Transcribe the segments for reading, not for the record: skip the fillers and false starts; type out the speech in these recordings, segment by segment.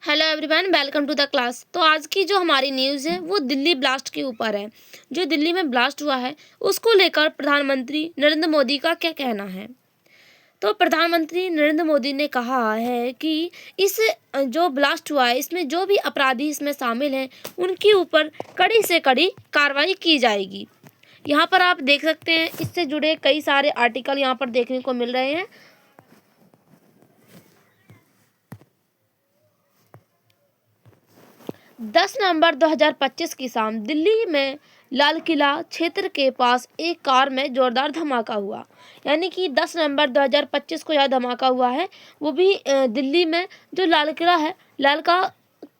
Hello everyone, welcome to the class. तो आज की जो हमारी न्यूज़ है वो दिल्ली ब्लास्ट के ऊपर है। जो दिल्ली में ब्लास्ट हुआ है उसको लेकर प्रधानमंत्री नरेंद्र मोदी का क्या कहना है। तो प्रधानमंत्री नरेंद्र मोदी ने कहा है कि इस जो ब्लास्ट हुआ है इसमें जो भी अपराधी इसमें शामिल हैं उनके ऊपर कड़ी से कड़ी कार्रवाई की जाएगी। यहाँ पर आप देख सकते हैं, इससे जुड़े कई सारे आर्टिकल यहाँ पर देखने को मिल रहे हैं। 10 नवंबर 2025 की शाम दिल्ली में लाल किला क्षेत्र के पास एक कार में जोरदार धमाका हुआ। यानी कि 10 नवंबर 2025 को यह धमाका हुआ है, वो भी दिल्ली में जो लाल किला है, लाल का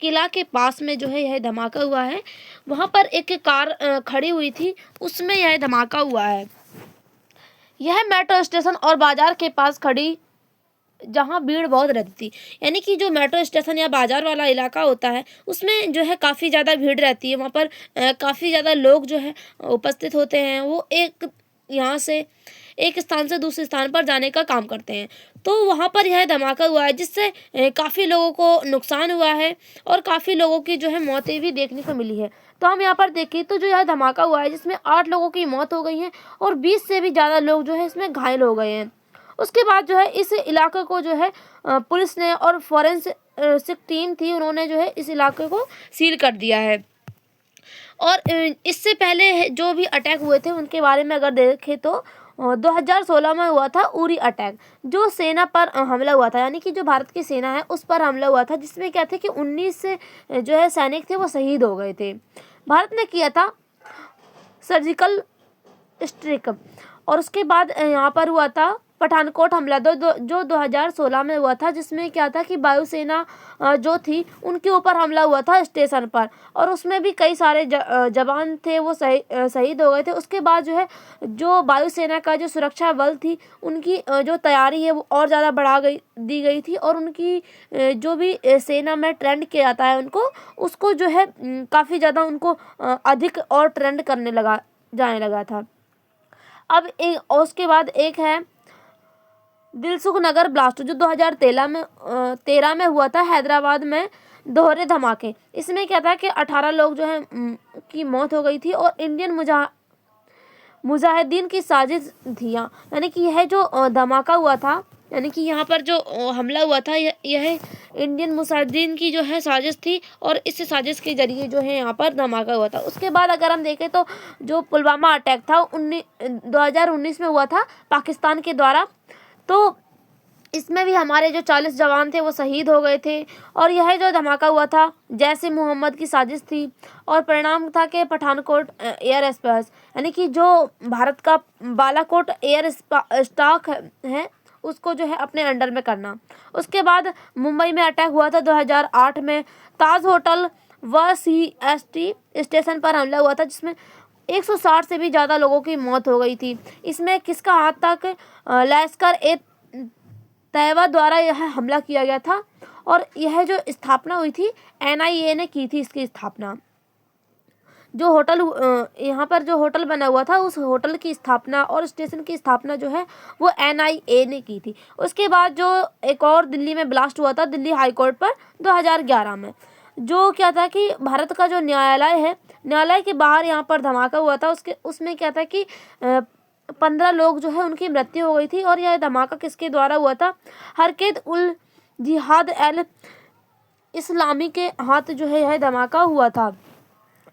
किला के पास में जो है यह धमाका हुआ है। वहाँ पर एक कार खड़ी हुई थी, उसमें यह धमाका हुआ है। यह मेट्रो स्टेशन और बाजार के पास खड़ी, जहाँ भीड़ बहुत रहती थी। यानी कि जो मेट्रो स्टेशन या बाजार वाला इलाका होता है उसमें जो है काफ़ी ज़्यादा भीड़ रहती है। वहाँ पर काफ़ी ज़्यादा लोग जो है उपस्थित होते हैं। वो यहाँ से एक स्थान से दूसरे स्थान पर जाने का काम करते हैं। तो वहाँ पर यह धमाका हुआ है, जिससे काफ़ी लोगों को नुकसान हुआ है और काफ़ी लोगों की जो है मौतें भी देखने को मिली है। तो हम यहाँ पर देखें तो जो यह धमाका हुआ है जिसमें 8 लोगों की मौत हो गई है और 20 से भी ज़्यादा लोग जो है इसमें घायल हो गए हैं। उसके बाद जो है इस इलाके को जो है पुलिस ने और फॉरेंसिक टीम थी, उन्होंने जो है इस इलाके को सील कर दिया है। और इससे पहले जो भी अटैक हुए थे उनके बारे में अगर देखें तो 2016 में हुआ था उरी अटैक, जो सेना पर हमला हुआ था। यानी कि जो भारत की सेना है उस पर हमला हुआ था, जिसमें क्या थे कि 19 से जो है सैनिक थे वो शहीद हो गए थे। भारत ने किया था सर्जिकल स्ट्राइक। और उसके बाद यहाँ पर हुआ था पठानकोट हमला जो 2016 में हुआ था, जिसमें क्या था कि वायुसेना जो थी उनके ऊपर हमला हुआ था स्टेशन पर, और उसमें भी कई सारे जवान थे वो शहीद हो गए थे। उसके बाद जो है जो वायुसेना का जो सुरक्षा बल थी उनकी जो तैयारी है वो और ज़्यादा दी गई थी, और उनकी जो भी सेना में ट्रेंड किया जाता है उसको जो है काफ़ी ज़्यादा उनको अधिक और ट्रेंड जाने लगा था। अब उसके बाद एक है दिलसुख नगर ब्लास्ट, जो 2013 में हुआ था हैदराबाद में, दोहरे धमाके। इसमें क्या था कि 18 लोग जो है की मौत हो गई थी और इंडियन मुजाहिदीन की साजिश थी। यानी कि यह जो धमाका हुआ था, यानी कि यहाँ पर जो हमला हुआ था यह इंडियन मुजाहिदीन की जो है साजिश थी, और इस साजिश के जरिए जो है यहाँ पर धमाका हुआ था। उसके बाद अगर हम देखें तो जो पुलवामा अटैक था 2019 में हुआ था पाकिस्तान के द्वारा। तो इसमें भी हमारे जो 40 जवान थे वो शहीद हो गए थे, और यह जो धमाका हुआ था जैश ए मोहम्मद की साजिश थी, और परिणाम था कि पठानकोट एयर स्पेस, यानी कि जो भारत का बालाकोट एयर स्टॉक है उसको जो है अपने अंडर में करना। उसके बाद मुंबई में अटैक हुआ था 2008 में, ताज होटल व CST स्टेशन पर हमला हुआ था, जिसमें 160 से भी ज़्यादा लोगों की मौत हो गई थी। इसमें किसका हाथ था कि लश्कर ए तैयबा द्वारा यह हमला किया गया था, और यह जो स्थापना हुई थी NIA ने की थी इसकी स्थापना। जो होटल यहाँ पर जो होटल बना हुआ था उस होटल की स्थापना और स्टेशन की स्थापना जो है वो NIA ने की थी। उसके बाद जो एक और दिल्ली में ब्लास्ट हुआ था दिल्ली हाई कोर्ट पर 2011 में, जो क्या था कि भारत का जो न्यायालय है, न्यायालय के बाहर यहाँ पर धमाका हुआ था। उसमें क्या था कि 15 लोग जो है उनकी मृत्यु हो गई थी, और यह धमाका किसके द्वारा हुआ था, हरकत उल जिहाद अल इस्लामी के हाथ जो है यह धमाका हुआ था।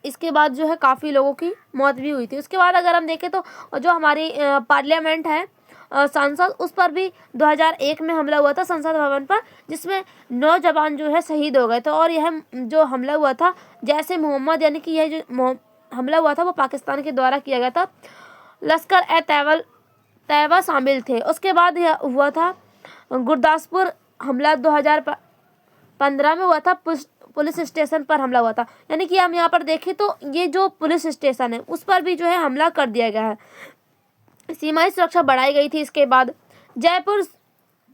इसके बाद जो है काफ़ी लोगों की मौत भी हुई थी। उसके बाद अगर हम देखें तो जो हमारी पार्लियामेंट है, संसद, उस पर भी 2001 में हमला हुआ था संसद भवन पर, जिसमें 9 जवान जो है शहीद हो गए थे। और यह जो हमला हुआ था जैश ए मोहम्मद, यानी कि यह जो हमला हुआ था वो पाकिस्तान के द्वारा किया गया था, लश्कर ए तैयबा शामिल थे। उसके बाद यह हुआ था गुरदासपुर हमला 2015 में हुआ था, पुलिस स्टेशन पर हमला हुआ था। यानी कि हम यहाँ पर देखें तो ये जो पुलिस स्टेशन है उस पर भी जो है हमला कर दिया गया है, सीमाई सुरक्षा बढ़ाई गई थी। इसके बाद जयपुर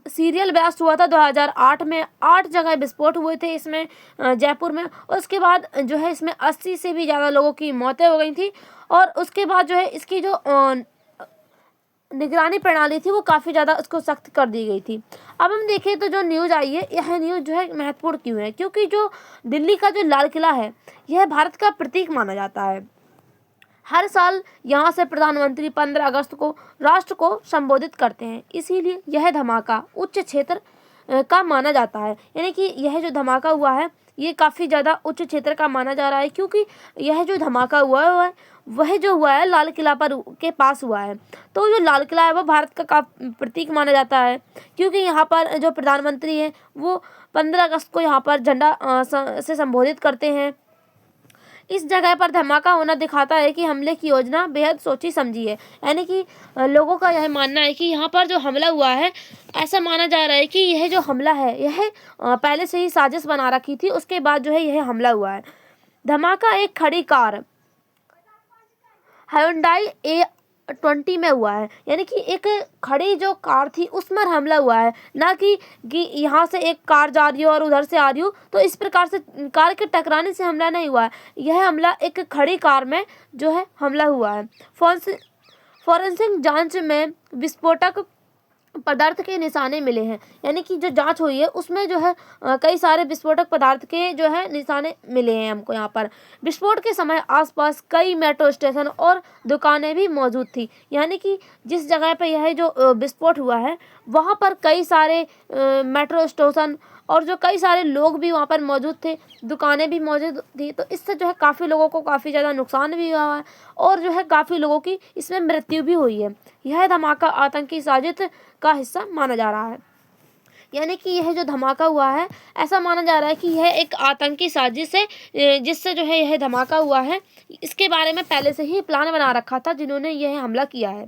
सीरियल ब्लास्ट हुआ था 2008 में, 8 जगह विस्फोट हुए थे इसमें जयपुर में। उसके बाद जो है इसमें 80 से भी ज़्यादा लोगों की मौतें हो गई थी। और उसके बाद जो है इसकी जो निगरानी प्रणाली थी वो काफ़ी ज़्यादा उसको सख्त कर दी गई थी। अब हम देखें तो जो न्यूज़ आई है, यह न्यूज़ जो है महत्वपूर्ण क्यों है? क्योंकि जो दिल्ली का जो लाल किला है, यह भारत का प्रतीक माना जाता है। हर साल यहाँ से प्रधानमंत्री 15 अगस्त को राष्ट्र को संबोधित करते हैं, इसीलिए यह धमाका उच्च क्षेत्र का माना जाता है। यानी कि यह जो धमाका हुआ है, ये काफ़ी ज़्यादा उच्च क्षेत्र का माना जा रहा है, क्योंकि यह जो धमाका हुआ है वह जो हुआ है लाल किला पर के पास हुआ है। तो जो लाल किला है वह भारत का प्रतीक माना जाता है, क्योंकि यहाँ पर जो प्रधानमंत्री हैं वो 15 अगस्त को यहाँ पर झंडा से संबोधित करते हैं। इस जगह पर धमाका होना दिखाता है कि हमले की योजना बेहद सोची समझी है। यानी कि लोगों का यह मानना है कि यहाँ पर जो हमला हुआ है, ऐसा माना जा रहा है कि यह जो हमला है यह पहले से ही साजिश बना रखी थी, उसके बाद जो है यह हमला हुआ है। धमाका एक खड़ी कार Hyundai A20 में हुआ है। यानी कि एक खड़ी जो कार थी उसमें हमला हुआ है, ना कि यहाँ से एक कार जा रही हो और उधर से आ रही हो, तो इस प्रकार से कार के टकराने से हमला नहीं हुआ है। यह हमला एक खड़ी कार में जो है हमला हुआ है। फॉरेंसिक जांच में विस्फोटक पदार्थ के निशाने मिले हैं। यानी कि जो जांच हुई है उसमें जो है कई सारे विस्फोटक पदार्थ के जो है निशाने मिले हैं हमको यहाँ पर। विस्फोट के समय आसपास कई मेट्रो स्टेशन और दुकानें भी मौजूद थी। यानी कि जिस जगह पे यह जो विस्फोट हुआ है वहाँ पर कई सारे मेट्रो स्टेशन और जो कई सारे लोग भी वहाँ पर मौजूद थे, दुकानें भी मौजूद थी। तो इससे जो है काफ़ी लोगों को काफ़ी ज़्यादा नुकसान भी हुआ है और जो है काफ़ी लोगों की इसमें मृत्यु भी हुई है। यह धमाका आतंकी साजिश का हिस्सा माना जा रहा है। यानी कि यह जो धमाका हुआ है, ऐसा माना जा रहा है कि यह एक आतंकी साजिश है, जिससे जो है यह धमाका हुआ है। इसके बारे में पहले से ही प्लान बना रखा था जिन्होंने यह हमला किया है।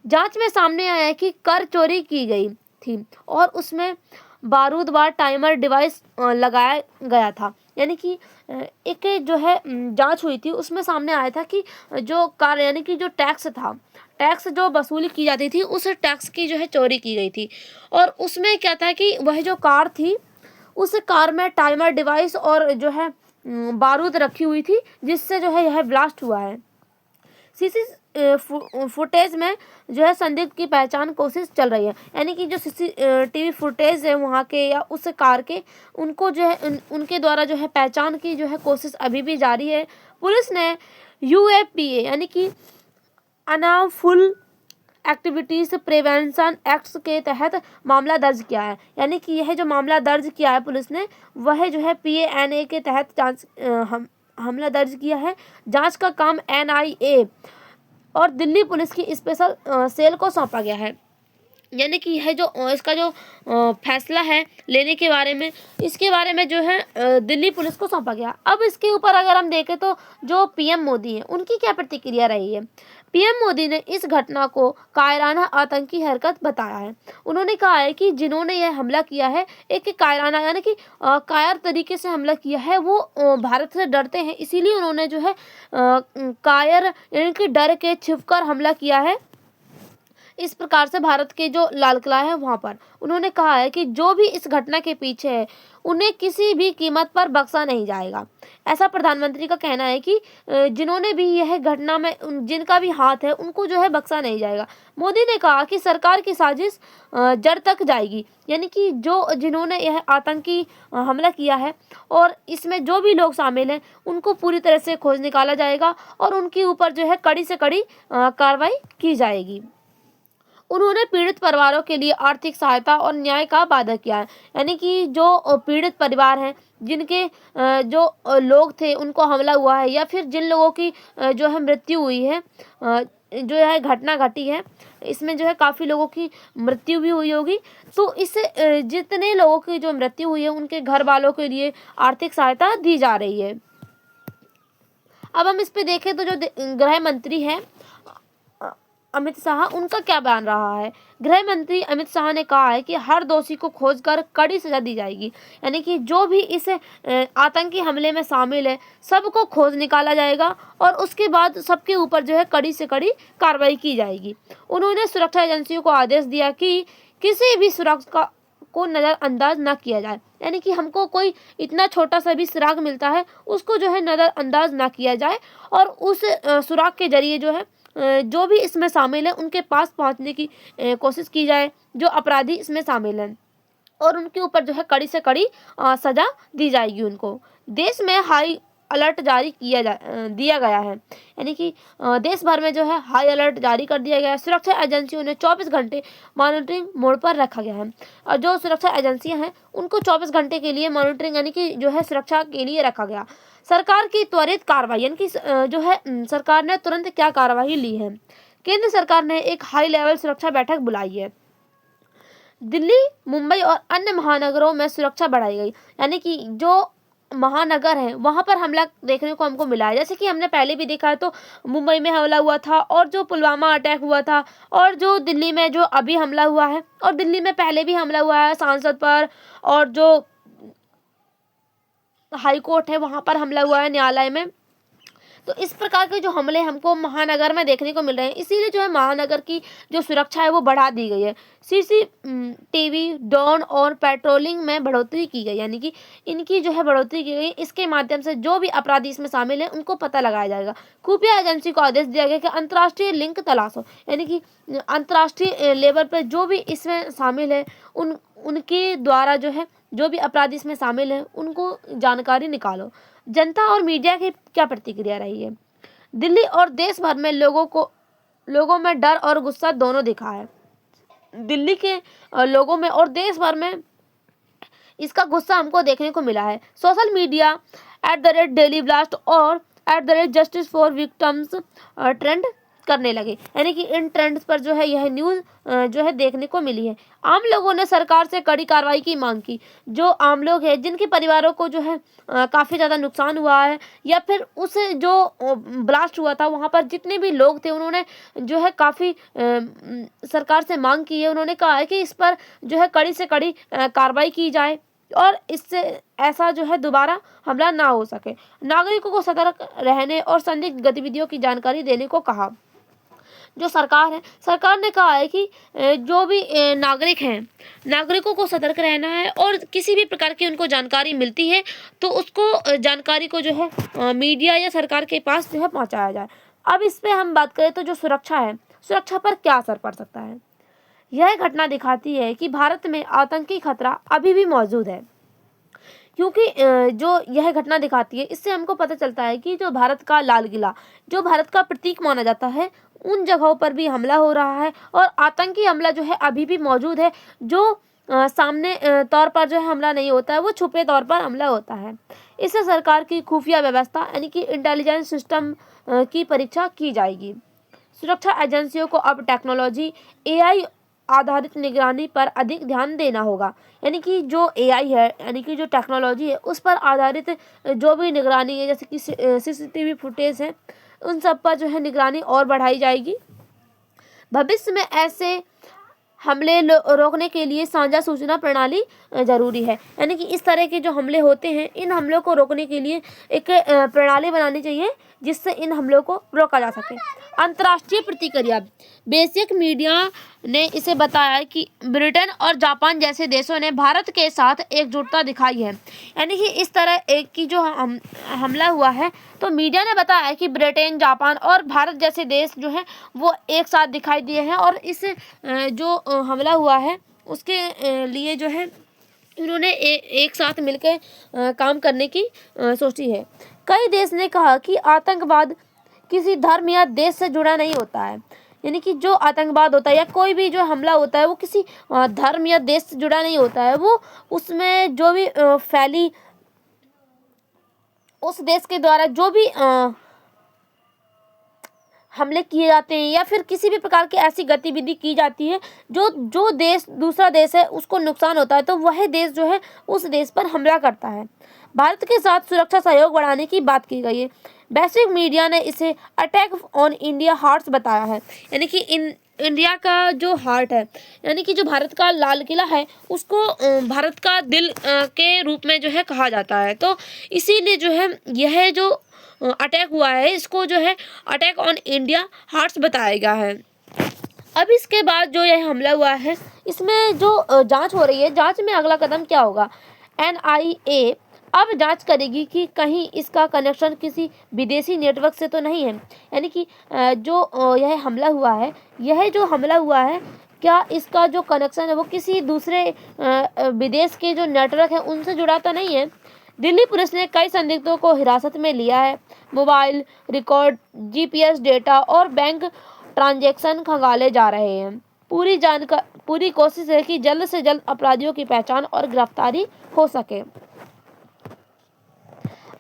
जांच में सामने आया है कि कर चोरी की गई थी और उसमें बारूदवार टाइमर डिवाइस लगाया गया था। यानी कि एक जो है जांच हुई थी, उसमें सामने आया था कि जो कार यानी कि जो टैक्स था, टैक्स जो वसूली की जाती थी, उस टैक्स की जो है चोरी की गई थी। और उसमें क्या था कि वह जो कार थी, उस कार में टाइमर डिवाइस और जो है बारूद रखी हुई थी, जिससे जो है यह ब्लास्ट हुआ है। सीसी फुटेज में जो है संदिग्ध की पहचान कोशिश चल रही है। यानी कि जो CCTV फुटेज है वहाँ के या उस कार के, उनको जो है उनके द्वारा जो है पहचान की जो है कोशिश अभी भी जारी है। पुलिस ने UAPA यानी कि अनलॉफुल एक्टिविटीज प्रिवेंशन एक्ट के तहत मामला दर्ज किया है। यानी कि यह जो मामला दर्ज किया है पुलिस ने, वह जो है PANA के तहत जांच हमला दर्ज किया है। जांच का काम NIA और दिल्ली पुलिस की स्पेशल सेल को सौंपा गया है। यानी कि यह जो इसका जो फैसला है लेने के बारे में, इसके बारे में जो है दिल्ली पुलिस को सौंपा गया। अब इसके ऊपर अगर हम देखें तो जो PM मोदी हैं, उनकी क्या प्रतिक्रिया रही है। PM मोदी ने इस घटना को कायराना आतंकी हरकत बताया है। उन्होंने कहा है कि जिन्होंने यह हमला किया है, एक कायराना यानी कि कायर तरीके से हमला किया है, वो भारत से डरते हैं, इसीलिए उन्होंने जो है कायर यानी कि डर के छिपकर हमला किया है। इस प्रकार से भारत के जो लाल किला है वहाँ पर उन्होंने कहा है कि जो भी इस घटना के पीछे है, उन्हें किसी भी कीमत पर बख्शा नहीं जाएगा। ऐसा प्रधानमंत्री का कहना है कि जिन्होंने भी यह घटना में जिनका भी हाथ है, उनको जो है बख्शा नहीं जाएगा। मोदी ने कहा कि सरकार की साजिश जड़ तक जाएगी। यानी कि जिन्होंने यह आतंकी हमला किया है और इसमें जो भी लोग शामिल हैं, उनको पूरी तरह से खोज निकाला जाएगा और उनके ऊपर जो है कड़ी से कड़ी कार्रवाई की जाएगी। उन्होंने पीड़ित परिवारों के लिए आर्थिक सहायता और न्याय का वादा किया है। यानी कि जो पीड़ित परिवार हैं, जिनके जो लोग थे उनको हमला हुआ है, या फिर जिन लोगों की जो है मृत्यु हुई है, जो है घटना घटी है, इसमें जो है काफ़ी लोगों की मृत्यु भी हुई होगी, तो इससे जितने लोगों की जो मृत्यु हुई है उनके घर वालों के लिए आर्थिक सहायता दी जा रही है। अब हम इस पे देखें तो जो गृह मंत्री हैं अमित शाह, उनका क्या बयान रहा है। गृह मंत्री अमित शाह ने कहा है कि हर दोषी को खोजकर कड़ी सजा दी जाएगी। यानी कि जो भी इस आतंकी हमले में शामिल है, सबको खोज निकाला जाएगा और उसके बाद सबके ऊपर जो है कड़ी से कड़ी कार्रवाई की जाएगी। उन्होंने सुरक्षा एजेंसियों को आदेश दिया कि किसी भी सुरक्षा को नज़रअंदाज न किया जाए। यानी कि हमको कोई इतना छोटा सा भी सुराग मिलता है, उसको जो है नज़रअंदाज ना किया जाए और उस सुराग के जरिए जो है जो भी इसमें शामिल है उनके पास पहुंचने की कोशिश की जाए, जो अपराधी इसमें शामिल हैं, और उनके ऊपर जो है कड़ी से कड़ी सजा दी जाएगी उनको। देश में हाई अलर्ट जारी दिया गया है, यानी कि देश भर में जो है हाई अलर्ट जारी कर दिया गया है। सुरक्षा एजेंसियों ने 24 घंटे मॉनिटरिंग मोड पर रखा गया है, और जो सुरक्षा एजेंसियां हैं उनको 24 घंटे के लिए मॉनिटरिंग यानी कि जो है सुरक्षा के लिए रखा गया। सरकार की त्वरित कार्रवाई यानी कि जो है सरकार ने तुरंत क्या कार्रवाई ली है। केंद्र सरकार ने एक हाई लेवल सुरक्षा बैठक बुलाई है। दिल्ली, मुंबई और अन्य महानगरों में सुरक्षा बढ़ाई गई, यानी कि जो महानगर है वहां पर हमला देखने को हमको मिला है। जैसे कि हमने पहले भी देखा है, तो मुंबई में हमला हुआ था, और जो पुलवामा अटैक हुआ था, और जो दिल्ली में जो अभी हमला हुआ है, और दिल्ली में पहले भी हमला हुआ है सांसद पर, और जो हाई कोर्ट है वहां पर हमला हुआ है, न्यायालय में। तो इस प्रकार के जो हमले हमको महानगर में देखने को मिल रहे हैं, इसीलिए जो है महानगर की जो सुरक्षा है वो बढ़ा दी गई है। सीसीटीवी, ड्रोन और पेट्रोलिंग में बढ़ोतरी की गई, यानी कि इनकी जो है बढ़ोतरी की गई। इसके माध्यम से जो भी अपराधी इसमें शामिल है उनको पता लगाया जाएगा। खुफिया एजेंसी को आदेश दिया गया कि अंतर्राष्ट्रीय लिंक तलाशो, यानी कि अंतर्राष्ट्रीय लेवल पर जो भी इसमें शामिल है उनके द्वारा जो है जो भी अपराधी इसमें शामिल है उनको जानकारी निकालो। जनता और मीडिया की क्या प्रतिक्रिया रही है। दिल्ली और देश भर में लोगों में डर और गुस्सा दोनों दिखा है। दिल्ली के लोगों में और देश भर में इसका गुस्सा हमको देखने को मिला है। सोशल मीडिया @डेली ब्लास्ट और @जस्टिस फॉर विक्टिम्स ट्रेंड करने लगे, यानी कि इन ट्रेंड्स पर जो है यह न्यूज़ जो है देखने को मिली है। आम लोगों ने सरकार से कड़ी कार्रवाई की मांग की। जो आम लोग हैं जिनके परिवारों को जो है काफ़ी ज़्यादा नुकसान हुआ है, या फिर उस जो ब्लास्ट हुआ था वहाँ पर जितने भी लोग थे उन्होंने जो है काफ़ी सरकार से मांग की है। उन्होंने कहा है कि इस पर जो है कड़ी से कड़ी कार्रवाई की जाए, और इससे ऐसा जो है दोबारा हमला ना हो सके। नागरिकों को सतर्क रहने और संदिग्ध गतिविधियों की जानकारी देने को कहा। जो सरकार है, सरकार ने कहा है कि जो भी नागरिक हैं, नागरिकों को सतर्क रहना है, और किसी भी प्रकार की उनको जानकारी मिलती है तो उसको जानकारी को जो है मीडिया या सरकार के पास जो है पहुंचाया जाए। अब इस पे हम बात करें तो जो सुरक्षा है, सुरक्षा पर क्या असर पड़ सकता है। यह घटना दिखाती है कि भारत में आतंकी खतरा अभी भी मौजूद है, क्योंकि जो यह घटना दिखाती है इससे हमको पता चलता है कि जो भारत का लाल किला, जो भारत का प्रतीक माना जाता है, उन जगहों पर भी हमला हो रहा है, और आतंकी हमला जो है अभी भी मौजूद है। जो सामने तौर पर जो है हमला नहीं होता है, वो छुपे तौर पर हमला होता है। इससे सरकार की खुफिया व्यवस्था यानी कि इंटेलिजेंस सिस्टम की परीक्षा की जाएगी। सुरक्षा एजेंसियों को अब टेक्नोलॉजी AI आधारित निगरानी पर अधिक ध्यान देना होगा, यानी कि जो AI है, यानी कि जो टेक्नोलॉजी है उस पर आधारित जो भी निगरानी है, जैसे कि CCTV फुटेज है, उन सब पर जो है निगरानी और बढ़ाई जाएगी। भविष्य में ऐसे हमले रोकने के लिए साझा सूचना प्रणाली जरूरी है, यानी कि इस तरह के जो हमले होते हैं इन हमलों को रोकने के लिए एक प्रणाली बनानी चाहिए जिससे इन हमलों को रोका जा सके। अंतर्राष्ट्रीय प्रतिक्रिया, बेसिक मीडिया ने इसे बताया कि ब्रिटेन और जापान जैसे देशों ने भारत के साथ एकजुटता दिखाई है, यानी कि इस तरह एक की जो हमला हुआ है तो मीडिया ने बताया कि ब्रिटेन, जापान और भारत जैसे देश जो हैं वो एक साथ दिखाई दिए हैं, और इस जो हमला हुआ है उसके लिए जो है उन्होंने एक साथ मिलकर काम करने की सोची है। कई देश ने कहा कि आतंकवाद किसी धर्म या देश से जुड़ा नहीं होता है, यानी कि जो आतंकवाद होता है या कोई भी जो हमला होता है वो किसी धर्म या देश से जुड़ा नहीं होता है, वो उसमें जो भी फैली उस देश के द्वारा जो भी हमले किए जाते हैं या फिर किसी भी प्रकार की ऐसी गतिविधि की जाती है जो देश दूसरा देश है उसको नुकसान होता है, तो वह देश जो है उस देश पर हमला करता है। भारत के साथ सुरक्षा सहयोग बढ़ाने की बात की गई है। वैश्विक मीडिया ने इसे अटैक ऑन इंडिया हार्ट्स बताया है, यानी कि इंडिया का जो हार्ट है, यानी कि जो भारत का लाल किला है उसको भारत का दिल के रूप में जो है कहा जाता है। तो इसीलिए जो है यह जो अटैक हुआ है इसको जो है अटैक ऑन इंडिया हार्ट्स बताया गया है। अब इसके बाद जो यह हमला हुआ है इसमें जो जांच हो रही है, जांच में अगला कदम क्या होगा। NIA अब जांच करेगी कि कहीं इसका कनेक्शन किसी विदेशी नेटवर्क से तो नहीं है। यानी कि यह हमला हुआ है, यह जो हमला हुआ है, क्या इसका जो कनेक्शन है वो किसी दूसरे विदेश के जो नेटवर्क है उनसे जुड़ा तो नहीं है। दिल्ली पुलिस ने कई संदिग्धों को हिरासत में लिया है। मोबाइल रिकॉर्ड, जीपीएस डेटा और बैंक ट्रांजैक्शन खंगाले जा रहे हैं। पूरी कोशिश है कि जल्द से जल्द अपराधियों की पहचान और गिरफ्तारी हो सके।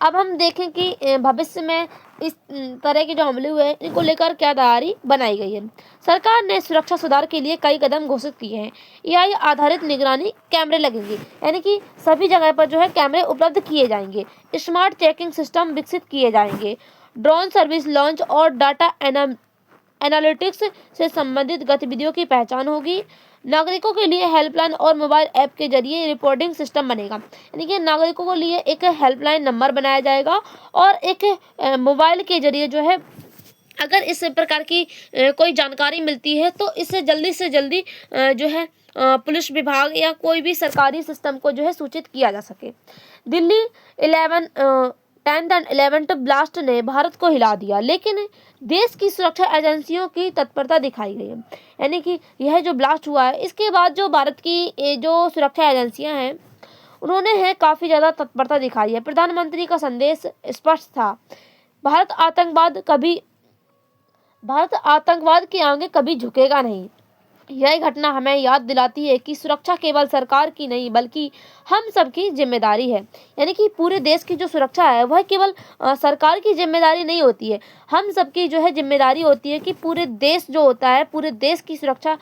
अब हम देखें कि भविष्य में इस तरह के जो हमले हुए हैं इनको लेकर क्या तैयारी बनाई गई है। सरकार ने सुरक्षा सुधार के लिए कई कदम घोषित किए हैं। एआई आधारित निगरानी कैमरे लगेंगे, यानी कि सभी जगह पर जो है कैमरे उपलब्ध किए जाएंगे। स्मार्ट चेकिंग सिस्टम विकसित किए जाएंगे। ड्रोन सर्विस लॉन्च और डाटा एनालिटिक्स से संबंधित गतिविधियों की पहचान होगी। नागरिकों के लिए हेल्पलाइन और मोबाइल ऐप के जरिए रिपोर्टिंग सिस्टम बनेगा, यानी कि नागरिकों के लिए एक हेल्पलाइन नंबर बनाया जाएगा और एक मोबाइल के जरिए जो है अगर इस प्रकार की कोई जानकारी मिलती है तो इससे जल्दी से जल्दी जो है पुलिस विभाग या कोई भी सरकारी सिस्टम को जो है सूचित किया जा सके। Delhi 10th and 11th blast ने भारत को हिला दिया, लेकिन देश की सुरक्षा एजेंसियों की तत्परता दिखाई गई है। यानी कि यह जो ब्लास्ट हुआ है इसके बाद जो भारत की जो सुरक्षा एजेंसियां हैं उन्होंने है काफ़ी ज़्यादा तत्परता दिखाई है। प्रधानमंत्री का संदेश स्पष्ट था, भारत आतंकवाद के आगे कभी झुकेगा नहीं। यह घटना हमें याद दिलाती है कि सुरक्षा केवल सरकार की नहीं बल्कि हम सबकी जिम्मेदारी है। यानी कि पूरे देश की जो सुरक्षा है वह केवल सरकार की जिम्मेदारी नहीं होती है, हम सबकी जो है जिम्मेदारी होती है कि पूरे देश जो होता है, पूरे देश की सुरक्षा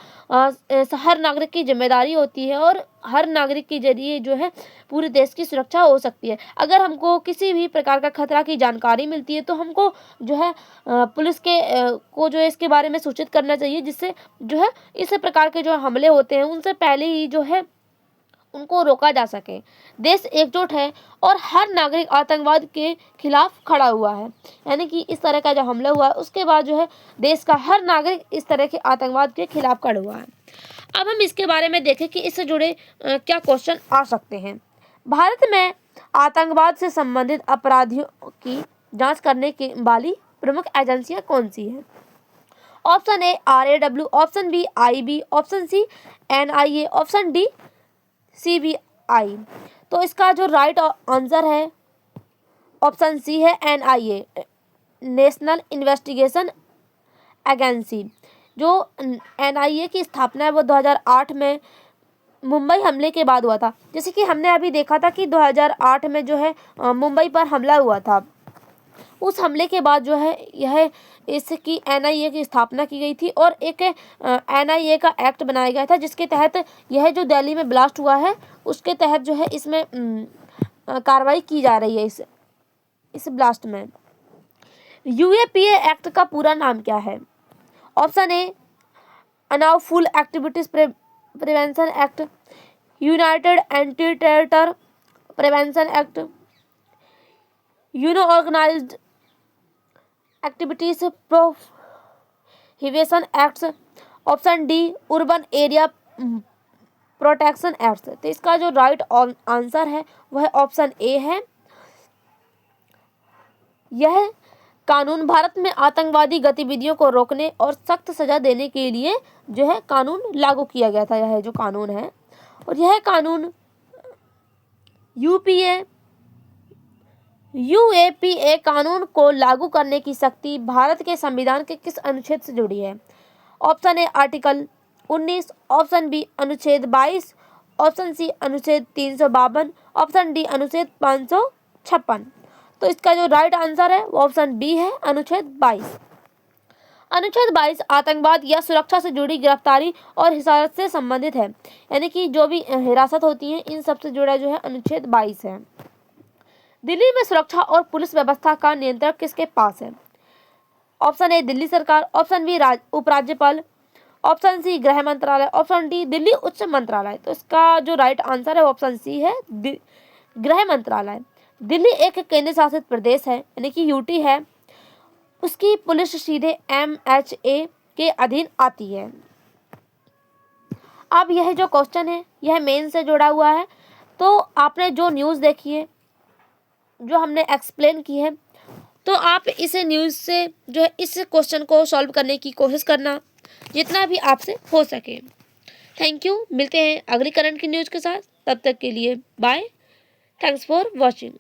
हर नागरिक की जिम्मेदारी होती है और हर नागरिक के जरिए जो है पूरे देश की सुरक्षा हो सकती है। अगर हमको किसी भी प्रकार का खतरा की जानकारी मिलती है तो हमको जो है पुलिस को जो है इसके बारे में सूचित करना चाहिए, जिससे जो है इस प्रकार के जो हमले होते हैं उनसे पहले ही जो है उनको रोका जा सके। देश एकजुट है और हर नागरिक आतंकवाद के खिलाफ खड़ा हुआ है। यानी कि इस तरह का जो हमला हुआ है उसके बाद जो है देश का हर नागरिक इस तरह के आतंकवाद के खिलाफ खड़ा हुआ है। अब हम इसके बारे में देखें कि इससे जुड़े क्या क्वेश्चन आ सकते हैं। भारत में आतंकवाद से संबंधित अपराधियों की जांच करने की वाली प्रमुख एजेंसियां कौन सी हैं? Option A RAW, option B IB, option C NIA, option D CBI। तो इसका जो राइट आंसर है ऑप्शन सी है NIA, नेशनल इन्वेस्टिगेशन एजेंसी। जो NIA की स्थापना है वो 2008 में मुंबई हमले के बाद हुआ था। जैसे कि हमने अभी देखा था कि 2008 में जो है मुंबई पर हमला हुआ था, उस हमले के बाद जो है यह इसकी NIA की स्थापना की गई थी और एक NIA का एक्ट बनाया गया था जिसके तहत यह जो दिल्ली में ब्लास्ट हुआ है उसके तहत जो है इसमें कार्रवाई की जा रही है इस ब्लास्ट में। UAPA एक्ट का पूरा नाम क्या है? Option A unlawful activities prevention act, united anti terror prevention act, organised activities prohibition act, option D urban area protection act. तो इसका जो राइट आंसर है वह ऑप्शन ए है। यह कानून भारत में आतंकवादी गतिविधियों को रोकने और सख्त सजा देने के लिए जो है कानून लागू किया गया था। यह जो कानून है और यह कानून UAPA कानून को लागू करने की शक्ति भारत के संविधान के किस अनुच्छेद से जुड़ी है? Option A article 19, option B अनुच्छेद 22, ऑप्शन सी अनुच्छेद 352, ऑप्शन डी अनुच्छेद 556। तो इसका जो राइट आंसर है वो ऑप्शन बी है, अनुच्छेद 22। अनुच्छेद 22 आतंकवाद या सुरक्षा से जुड़ी गिरफ्तारी और हिरासत से संबंधित है। यानी कि जो भी हिरासत होती है इन सब से जुड़ा जो है अनुच्छेद 22 है। दिल्ली में सुरक्षा और पुलिस व्यवस्था का नियंत्रण किसके पास है? ऑप्शन ए दिल्ली सरकार, ऑप्शन बी उपराज्यपाल, ऑप्शन सी गृह मंत्रालय, ऑप्शन डी दिल्ली उच्च मंत्रालय। तो इसका जो राइट आंसर है ऑप्शन सी है, गृह मंत्रालय। दिल्ली एक केंद्र शासित प्रदेश है यानी कि UT है, उसकी पुलिस सीधे MHA के अधीन आती है। अब यह जो क्वेश्चन है यह मेन से जुड़ा हुआ है। तो आपने जो न्यूज़ देखी है जो हमने एक्सप्लेन की है, तो आप इसे न्यूज़ से जो है इस क्वेश्चन को सॉल्व करने की कोशिश करना जितना भी आपसे हो सके। Thank you. मिलते हैं अगली करंट की न्यूज़ के साथ। तब तक के लिए बाय। Thanks for watching.